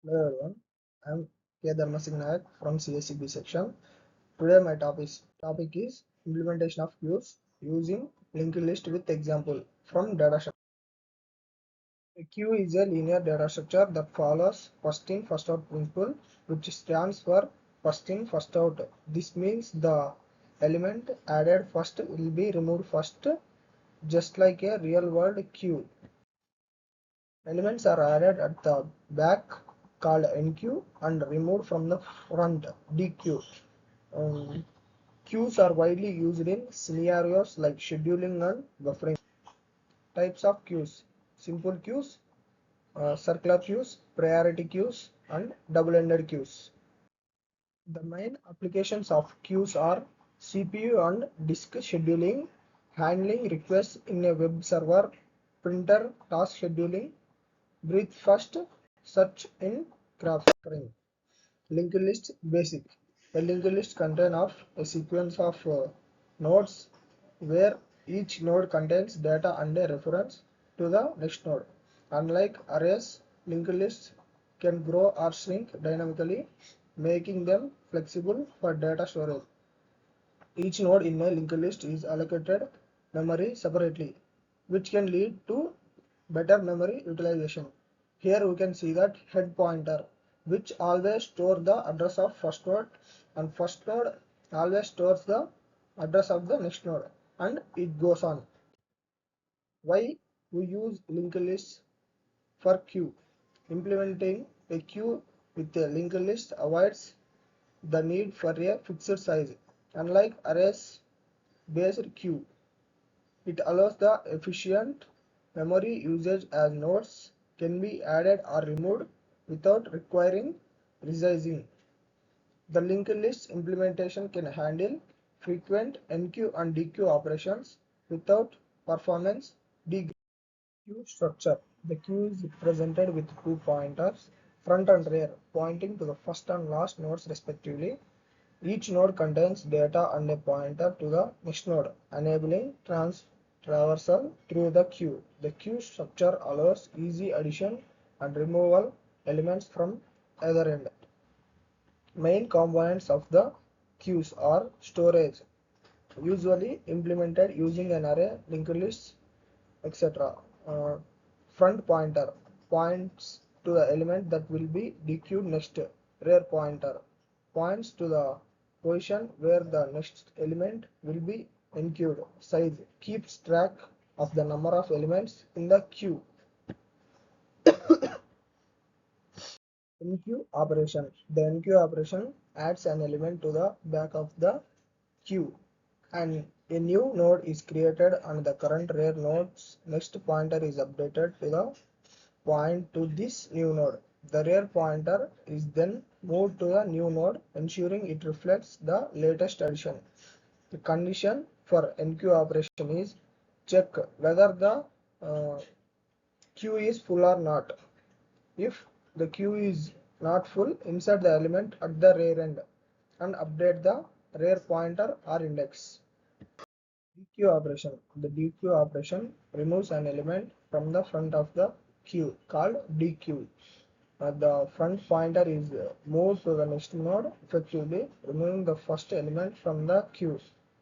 Hello everyone, I am K. Dharmasignayak from CSCB section. Today my topic is implementation of queues using linked list with example from data structure. A queue is a linear data structure that follows first in first out principle, which stands for first in first out. This means the element added first will be removed first, just like a real world queue. Elements are added at the back called enqueue and removed from the front dequeue. Um, Queues are widely used in scenarios like scheduling and buffering. Types of queues: simple queues, circular queues, priority queues, and double-ended queues. The main applications of queues are CPU and disk scheduling, handling requests in a web server, printer task scheduling, breadth first search in crafting. Linked list basic. A linked list contains of a sequence of nodes where each node contains data and a reference to the next node. Unlike arrays, linked lists can grow or shrink dynamically, making them flexible for data storage. Each node in a linked list is allocated memory separately, which can lead to better memory utilization. Here we can see that head pointer, which always stores the address of first node, and first node always stores the address of the next node, and it goes on. Why we use linked lists for queue? Implementing a queue with a linked list avoids the need for a fixed size. Unlike arrays based queue, it allows the efficient memory usage as nodes can be added or removed without requiring resizing. The linked list implementation can handle frequent enqueue and dequeue operations without performance degradation. Queue structure. The queue is represented with two pointers, front and rear, pointing to the first and last nodes respectively. Each node contains data and a pointer to the next node, enabling traversal through the queue. The queue structure allows easy addition and removal elements from either end. Main components of the queues are storage, usually implemented using an array, linked lists, etc. Front pointer points to the element that will be dequeued next. Rear pointer points to the position where the next element will be enqueued. Size keeps track of the number of elements in the queue. Enqueue operation. The enqueue operation adds an element to the back of the queue, and a new node is created and the current rear node's next pointer is updated to the point to this new node. The rear pointer is then moved to the new node, ensuring it reflects the latest addition. The condition for enqueue operation is check whether the queue is full or not. If the queue is not full, insert the element at the rear end and update the rear pointer or index. Dequeue operation. The dequeue operation removes an element from the front of the queue called dequeue. The front pointer is moved to the next node, effectively removing the first element from the queue.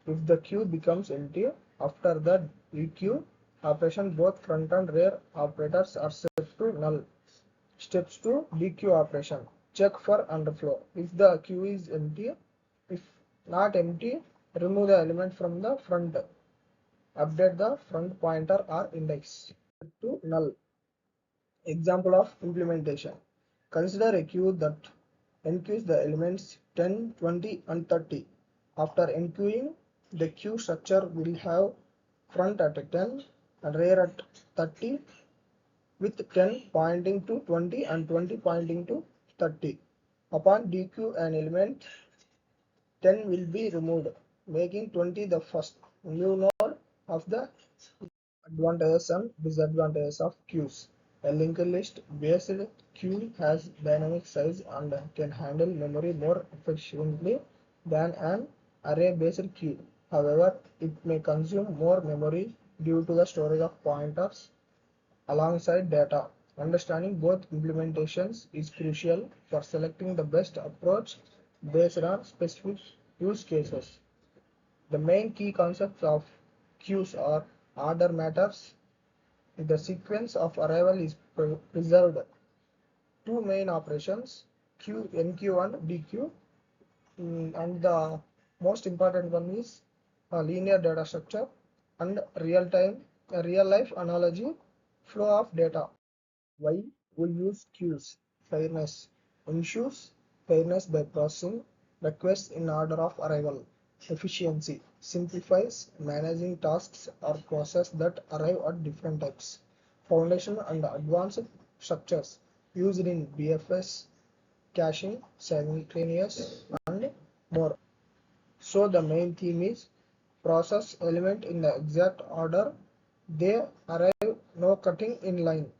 If the queue becomes empty after the dequeue operation, both front and rear operators are set to null. Steps to dequeue operation. Check for underflow. If the queue is empty, if not empty, remove the element from the front. Update the front pointer or index to null. Example of implementation. Consider a queue that enqueues the elements 10, 20, and 30. After enqueuing, the queue structure will have front at 10 and rear at 30, with 10 pointing to 20 and 20 pointing to 30. Upon dequeue an element, 10 will be removed, making 20 the first new node of the. Advantages and disadvantages of queues. A linked list based queue has dynamic size and can handle memory more efficiently than an array based queue. However, it may consume more memory due to the storage of pointers alongside data. Understanding both implementations is crucial for selecting the best approach based on specific use cases. The main key concepts of queues are order matters, the sequence of arrival is preserved, two main operations, Q, NQ and DQ, and the most important one is linear data structure and real life analogy flow of data. Why we use queues? Fairness ensures fairness by processing requests in order of arrival. Efficiency simplifies managing tasks or processes that arrive at different types. Foundation and advanced structures used in BFS, caching, simultaneous, and more. So the main theme is process element in the exact order they arrive, no cutting in line.